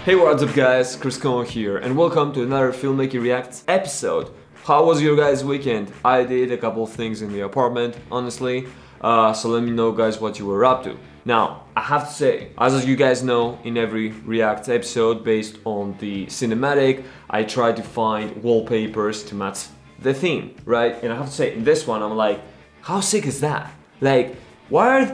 Hey, what's up guys, Chris here and welcome to another Filmmaker Reacts episode. How was your guys' weekend? I did a couple of things in the apartment, honestly, so let me know guys what you were up to. Now, I have to say, as you guys know, in every React episode based on the cinematic, I try to find wallpapers to match the theme, right? And I have to say, in this one I'm like, how sick is that? Like, why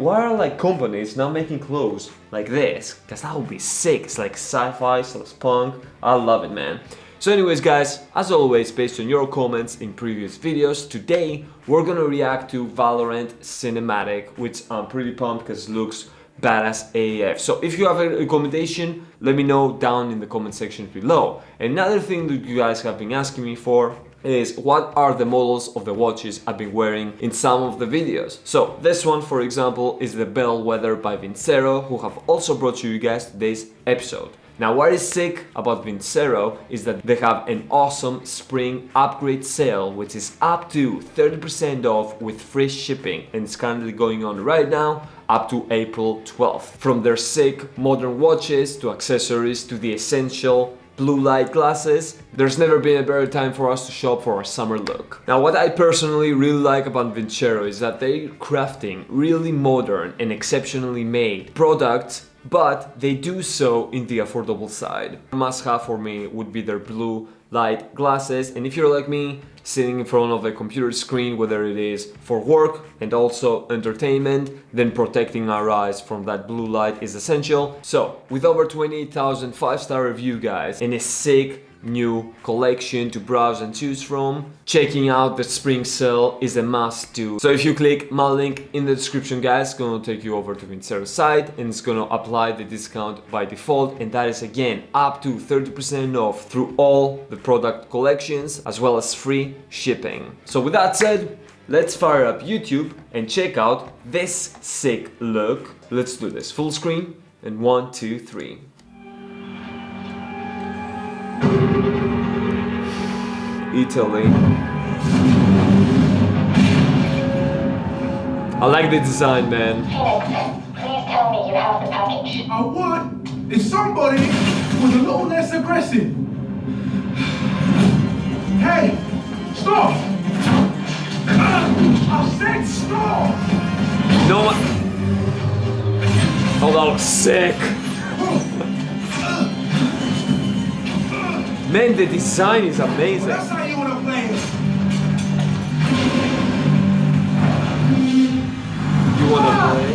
are like companies not making clothes like this? Cause that would be sick. It's like sci-fi / punk. I love it, man. So anyways guys, as always, based on your comments in previous videos, today we're gonna react to Valorant Cinematic, which I'm pretty pumped because it looks badass AF. So if you have a recommendation, let me know down in the comment section below. Another thing that you guys have been asking me for is what are the models of the watches I've been wearing in some of the videos. So this one, for example, is the Bellwether by Vincero, who have also brought you guys today's episode. Now, what is sick about Vincero is that they have an awesome spring upgrade sale, which is up to 30% off with free shipping, and it's currently going on right now up to April 12th. From their sick modern watches to accessories to the essential blue light glasses, there's never been a better time for us to shop for our summer look. Now, what I personally really like about Vincero is that they're crafting really modern and exceptionally made products, but they do so in the affordable side. A must-have for me would be their blue light glasses, and if you're like me, sitting in front of a computer screen, whether it is for work and also entertainment, then protecting our eyes from that blue light is essential. So, with over 28,000 5-star review guys and a sick new collection to browse and choose from, checking out the spring sale is a must do. So if you click my link in the description guys, it's gonna take you over to Vincero's site and it's gonna apply the discount by default, and that is again up to 30% off through all the product collections as well as free shipping. So with that said, let's fire up YouTube and check out this sick look. Let's do this full screen and 1, 2, 3. Italy. I like the design, man. Phoenix, please tell me you have the package. I would if somebody was a little less aggressive. Hey, stop! I said stop! No one. Oh, that was sick. Man, the design is amazing. Well, that's how you wanna play it. You wanna play?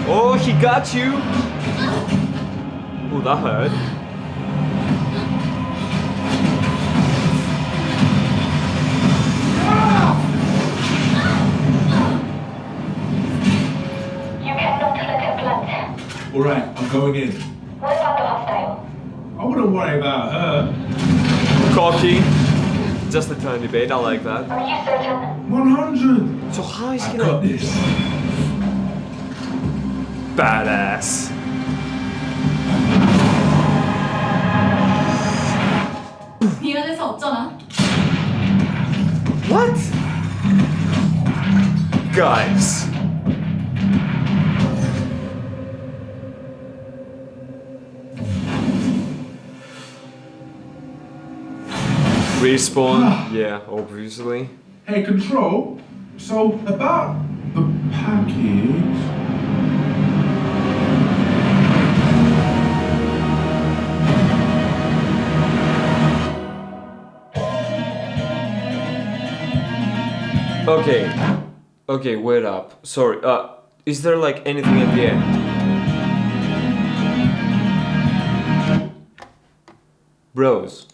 Oh, he got you. Oh, that hurt. Alright, I'm going in. What about the hostile? I wouldn't worry about her. Cocky. Just a tiny bit, I like that. Are you certain? 100! So how is he I gonna... got this. Badass. 미안해서 어쩌나? What? Guys. Respawn, yeah, obviously. Hey, Control. So, about the package... Okay, wait up. Sorry, is there like anything at the end? Bros,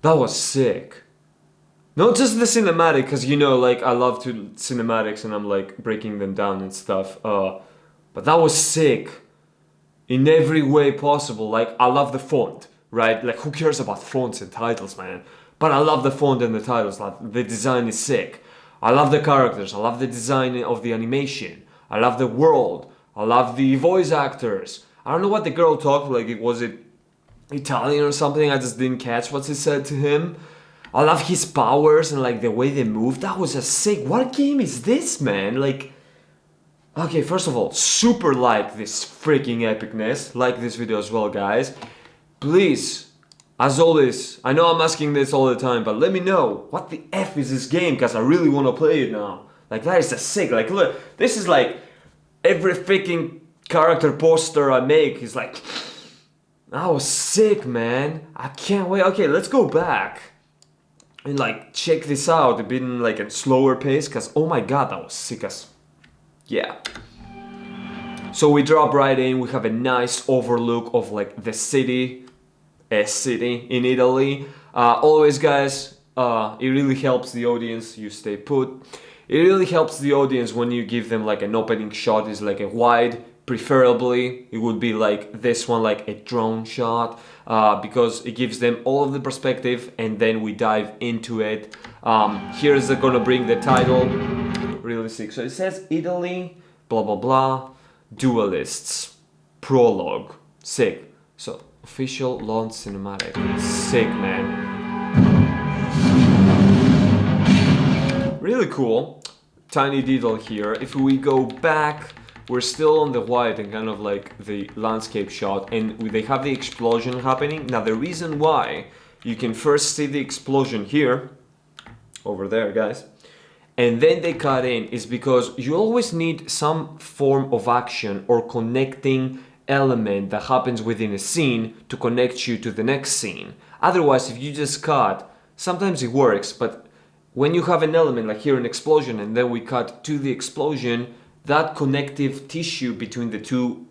that was sick. Not just the cinematic, cause you know, like I love to cinematics and I'm like breaking them down and stuff. But that was sick in every way possible. Like I love the font, right? Like who cares about fonts and titles, man? But I love the font and the titles. Like the design is sick. I love the characters, I love the design of the animation, I love the world, I love the voice actors. I don't know what the girl talked like, was it Italian or something? I just didn't catch what she said to him. I love his powers and like the way they move. That was a sick. What game is this, man? Like, okay, first of all, super like this freaking epicness. Like this video as well, guys. Please, as always, I know I'm asking this all the time, but let me know what the F is this game, because I really want to play it now. Like, that is a sick. Like, look, this is like every freaking character poster I make is like, that was sick, man. I can't wait. Okay, let's go back and like check this out a bit in like a slower pace, because oh my god, that was sick as yeah. So we drop right in. We have a nice overlook of like the city, a city in Italy. Always, guys, it really helps the audience. You stay put. It really helps the audience when you give them like an opening shot is like a wide. Preferably, it would be like this one, like a drone shot, because it gives them all of the perspective, and then we dive into it. Here's gonna bring the title, really sick. So it says Italy, blah blah blah, Duelists, prologue, sick. So official launch cinematic, sick, man. Really cool. Tiny detail here. If we go back. We're still on the white and kind of like the landscape shot, and they have the explosion happening. Now the reason why you can first see the explosion here, over there, guys, and then they cut in is because you always need some form of action or connecting element that happens within a scene to connect you to the next scene. Otherwise, if you just cut, sometimes it works, but when you have an element like here, an explosion, and then we cut to the explosion, that connective tissue between the two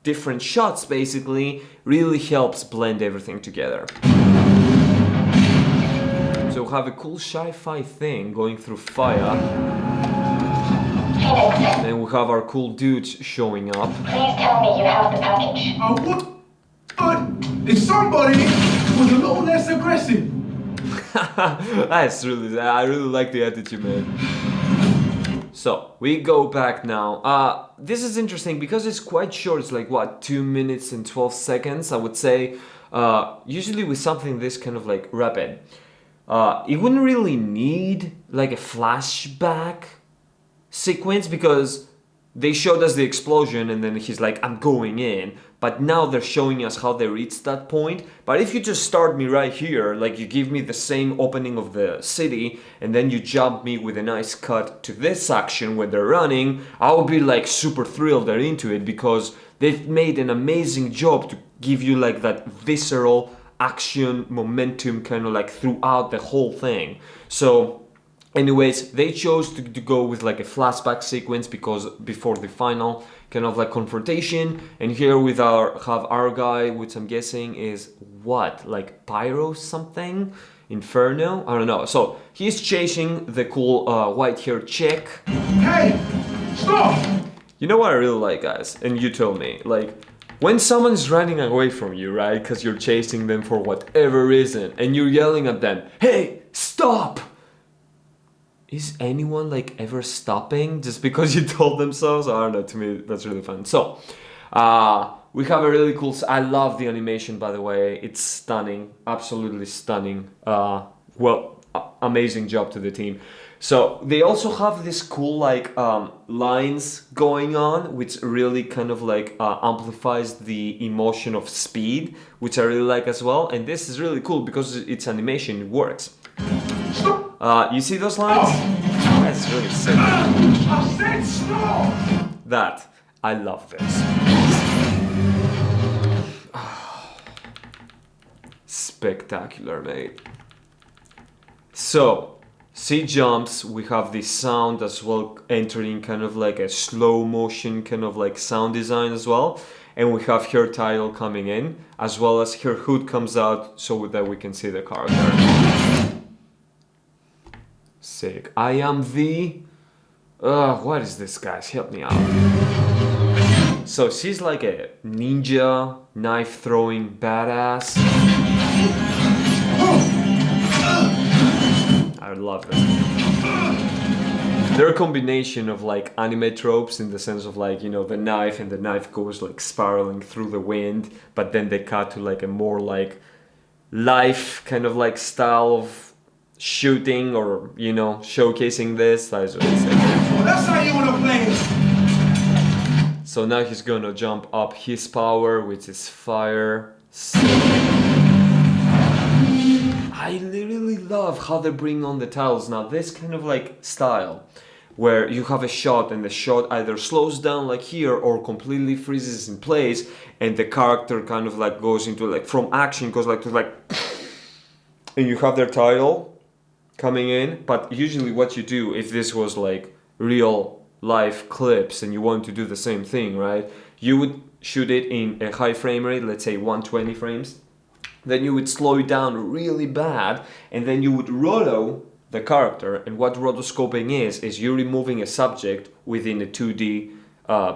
different shots basically really helps blend everything together. So we have a cool sci-fi thing going through fire. And we have our cool dudes showing up. Please tell me you have the package. What? But if somebody was a little less aggressive. That's really, I really like the attitude, man. So we go back now. This is interesting because it's quite short. It's like what, 2 minutes and 12 seconds, I would say. Usually with something this kind of like rapid, it wouldn't really need like a flashback sequence, because they showed us the explosion and then he's like, I'm going in. But now they're showing us how they reached that point. But if you just start me right here, like you give me the same opening of the city and then you jump me with a nice cut to this action when they're running, I'll be like super thrilled they're into it, because they've made an amazing job to give you like that visceral action momentum kind of like throughout the whole thing. So anyways, they chose to go with like a flashback sequence because before the final kind of like confrontation, and here with have our guy, which I'm guessing is what, like Pyro something, Inferno, I don't know. So he's chasing the cool white-haired chick. Hey, stop! You know what I really like, guys, and you tell me, like when someone's running away from you, right, because you're chasing them for whatever reason, and you're yelling at them, hey, stop! Is anyone like ever stopping just because you told them so? So I don't know, to me that's really fun. So we have a really cool, I love the animation, by the way. It's stunning, absolutely stunning. Amazing job to the team. So they also have this cool like lines going on, which really kind of like amplifies the emotion of speed, which I really like as well. And this is really cool because it's animation, it works. You see those lines? That's really sick. I said stop! That, I love this. Spectacular, mate. So, she jumps, we have the sound as well entering kind of like a slow motion kind of like sound design as well. And we have her title coming in, as well as her hood comes out so that we can see the character. Sick. I am the... what is this, guys? Help me out. So she's like a ninja, knife-throwing badass. I love this. They're a combination of like anime tropes in the sense of like, you know, the knife and the knife goes like spiraling through the wind, but then they cut to like a more like life kind of like style of shooting or, you know, showcasing this. That's what it's like. Well, that's how you wanna play it. So now he's gonna jump up his power, which is fire. I really love how they bring on the tiles. Now this kind of like style where you have a shot and the shot either slows down like here or completely freezes in place and the character kind of like goes into like from action goes like to like and you have their tile coming in. But usually what you do if this was like real life clips and you want to do the same thing, right? You would shoot it in a high frame rate, let's say 120 frames. Then you would slow it down really bad and then you would roto the character. And what rotoscoping is you're removing a subject within a 2D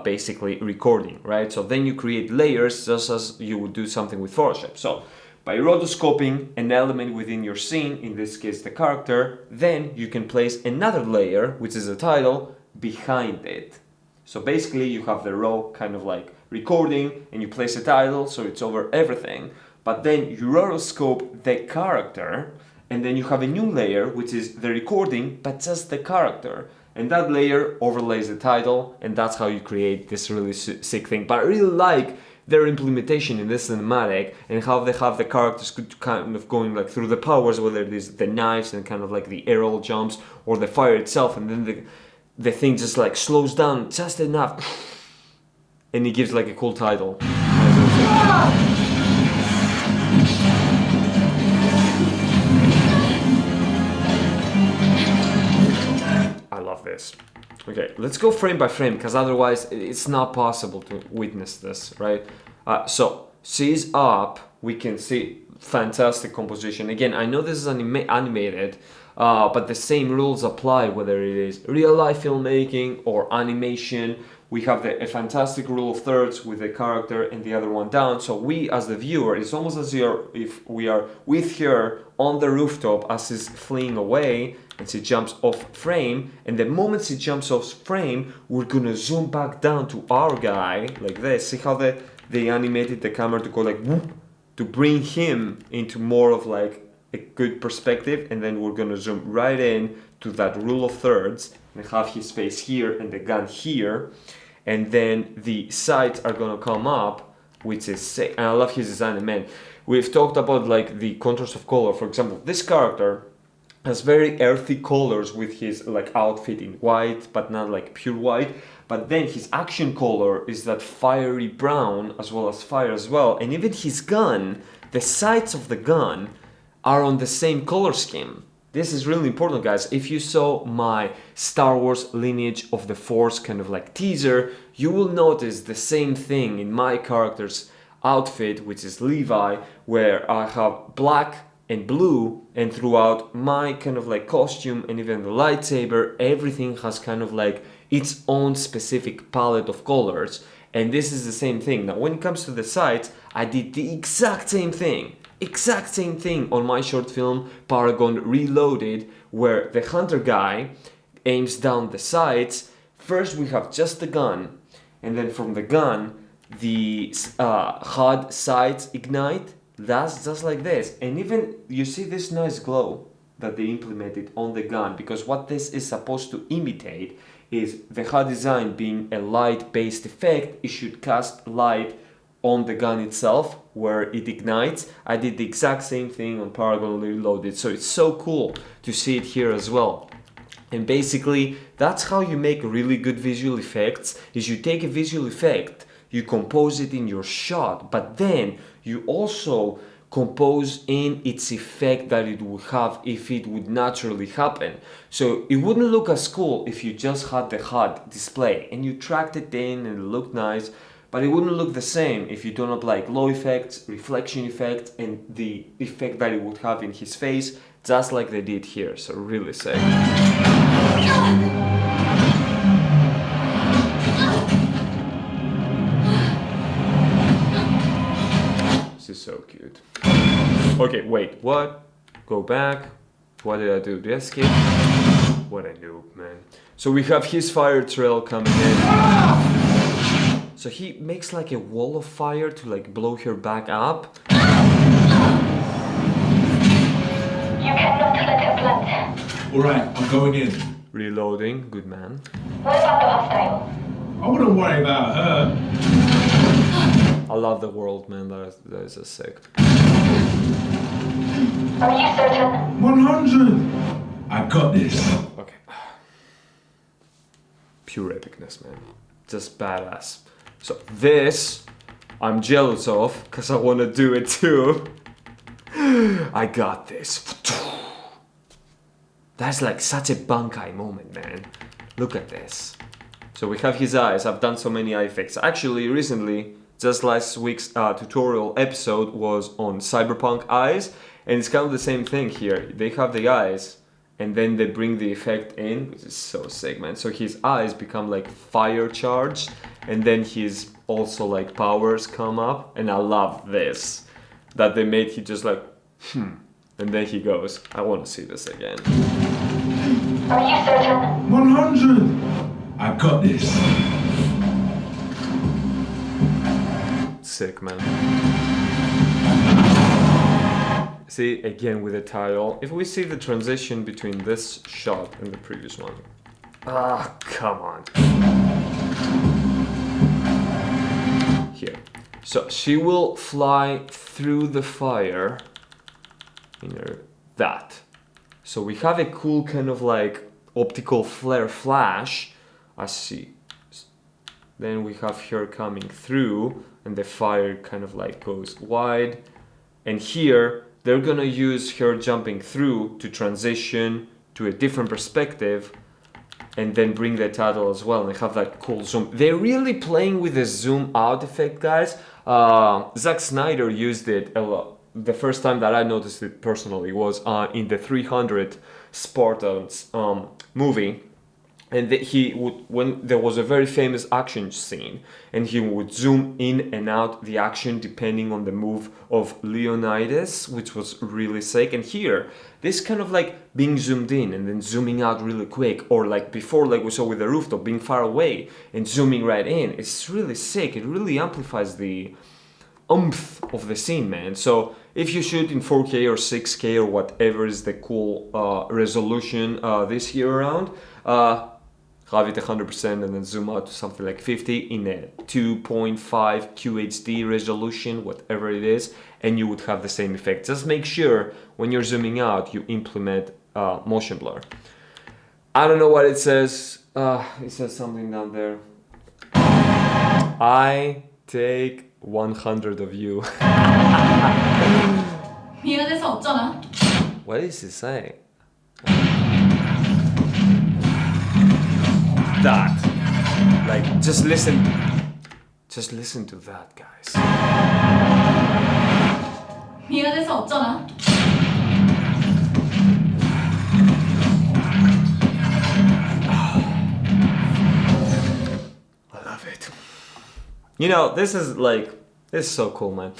basically recording, right? So then you create layers just as you would do something with Photoshop. So by rotoscoping an element within your scene, in this case the character, then you can place another layer, which is a title, behind it. So basically you have the raw kind of like recording and you place a title so it's over everything. But then you rotoscope the character and then you have a new layer which is the recording but just the character. And that layer overlays the title and that's how you create this really sick thing. But I really like their implementation in this cinematic and how they have the characters kind of going like through the powers, whether it is the knives and kind of like the aerial jumps or the fire itself, and then the thing just like slows down just enough and it gives like a cool title. I love this. Okay, let's go frame by frame because otherwise it's not possible to witness this, right? So seize up, we can see fantastic composition. Again, I know this is animated, but the same rules apply whether it is real life filmmaking or animation. We have a fantastic rule of thirds with the character and the other one down. So we as the viewer, it's almost as if we are with her on the rooftop as she's fleeing away and she jumps off frame. And the moment she jumps off frame, we're gonna zoom back down to our guy like this. See how they animated the camera to go like whoop, to bring him into more of like a good perspective, and then we're gonna zoom right in to that rule of thirds and have his face here and the gun here, and then the sights are gonna come up, which is sick. And I love his design. Man, we've talked about like the contrast of color. For example, this character has very earthy colors with his like outfit in white, but not like pure white. But then his action color is that fiery brown as well as fire as well. And even his gun, the sights of the gun are on the same color scheme. This is really important, guys. If you saw my Star Wars Lineage of the Force kind of like teaser, you will notice the same thing in my character's outfit, which is Levi, where I have black and blue, and throughout my kind of like costume and even the lightsaber, everything has kind of like its own specific palette of colors. And this is the same thing. Now when it comes to the sights, I did the exact same thing on my short film Paragon Reloaded, where the hunter guy aims down the sights. First we have just the gun, and then from the gun the HUD sights ignite. That's just like this. And even you see this nice glow that they implemented on the gun, because what this is supposed to imitate is the HUD design being a light-based effect. It should cast light on the gun itself where it ignites. I did the exact same thing on Paragon Reloaded, so it's so cool to see it here as well. And basically that's how you make really good visual effects, is you take a visual effect, you compose it in your shot, but then you also compose in its effect that it would have if it would naturally happen. So it wouldn't look as cool if you just had the HUD display and you tracked it in and it looked nice, but it wouldn't look the same if you don't apply glow effects, reflection effects, and the effect that it would have in his face, just like they did here. So really sick. This is so cute. Okay, wait, what? Go back. What did I do? Did I skip? What a noob, man. So we have his fire trail coming in. So he makes like a wall of fire to like blow her back up. You cannot let her plant. Alright, I'm going in. Reloading, good man. What about the hostile? I wouldn't worry about her. I love the world, man. That is a sick. Are you certain? 100! I got this. Okay. Pure epicness, man. Just badass. So this, I'm jealous of, because I want to do it too. I got this. That's like such a Bankai moment, man. Look at this. So we have his eyes. I've done so many eye effects. Actually, recently, just last week's tutorial episode was on cyberpunk eyes. And it's kind of the same thing here. They have the eyes, and then they bring the effect in, which is so sick, man. So his eyes become like fire charged, and then his also like powers come up. And I love this. That they made he just like, and then he goes. I want to see this again. Are you certain? 100! I got this. Sick, man. See, again with the title, if we see the transition between this shot and the previous one. Ah, come on. Here. So she will fly through the fire. That. So we have a cool kind of like optical flare flash. I see. Then we have her coming through and the fire kind of like goes wide. And here they're gonna use her jumping through to transition to a different perspective and then bring the title as well and have that cool zoom. They're really playing with the zoom out effect, guys. Zack Snyder used it a lot. The first time that I noticed it personally was in the 300 Spartans movie. And he would, when there was a very famous action scene, and he would zoom in and out the action depending on the move of Leonidas, which was really sick. And here, this kind of like being zoomed in and then zooming out really quick, or like before, like we saw with the rooftop, being far away and zooming right in. It's really sick. It really amplifies the oomph of the scene, man. So if you shoot in 4K or 6K or whatever is the cool resolution this year around, have it 100% and then zoom out to something like 50 in a 2.5 QHD resolution, whatever it is, and you would have the same effect. Just make sure when you're zooming out, you implement motion blur. I don't know what it says. It says something down there. I take 100 of you. 미안해서 어쩌나? What is he saying? That. Like, just listen to that, guys. 미안해서 어쩌나? I love it. You know, this is so cool, man.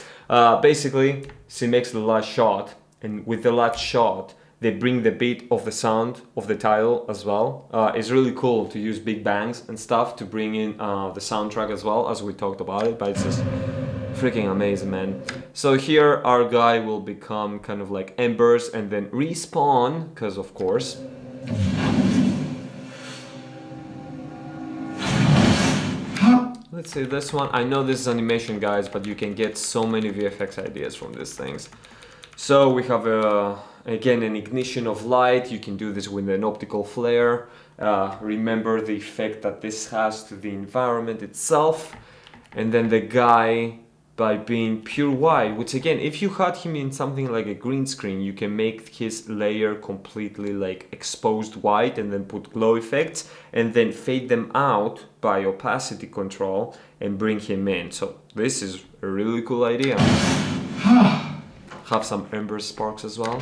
Basically, she makes the last shot, and with the last shot, they bring the beat of the sound of the title as well. It's really cool to use big bangs and stuff to bring in the soundtrack as well, as we talked about it, but it's just freaking amazing, man. So here our guy will become kind of like embers and then respawn, because of course. Let's say this one. I know this is animation, guys, but you can get so many VFX ideas from these things. So we have again an ignition of light. You can do this with an optical flare. Remember the effect that this has to the environment itself. And then the guy, by being pure white, which again, if you had him in something like a green screen, you can make his layer completely like exposed white and then put glow effects and then fade them out by opacity control and bring him in. So this is a really cool idea. Have some ember sparks as well.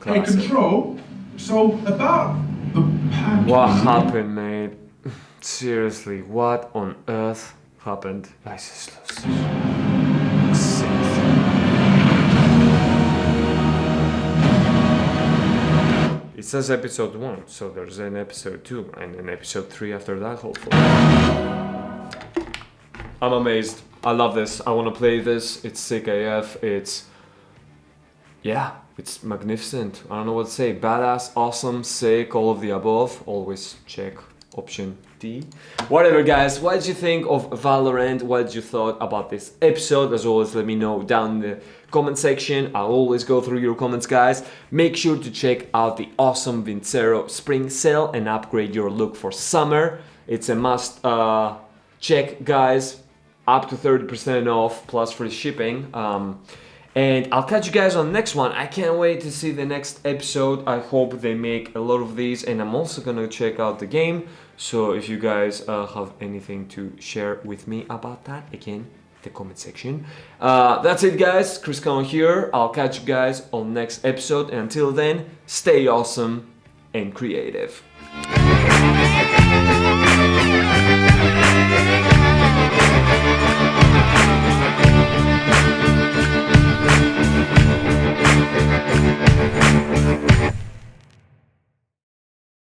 Hey, Classic. Control. So, about the package. What happened, mate? Seriously, what on earth happened? Guys, this looks sick. It says episode 1, so there's an episode 2 and an episode 3 after that, hopefully. I'm amazed. I love this. I want to play this. It's sick AF. It's yeah, it's magnificent. I don't know what to say. Badass, awesome, sick, all of the above. Always check option D. Whatever, guys. What did you think of Valorant? What did you thought about this episode? As always, let me know down in the comment section. I'll always go through your comments, guys. Make sure to check out the awesome Vincero spring sale and upgrade your look for summer. It's a must check, guys. Up to 30% off plus free shipping. And I'll catch you guys on the next one. I can't wait to see the next episode. I hope they make a lot of these, and I'm also gonna check out the game. So if you guys have anything to share with me about that, again, the comment section. That's it, guys. Chris Cohen here. I'll catch you guys on the next episode. And until then, stay awesome and creative.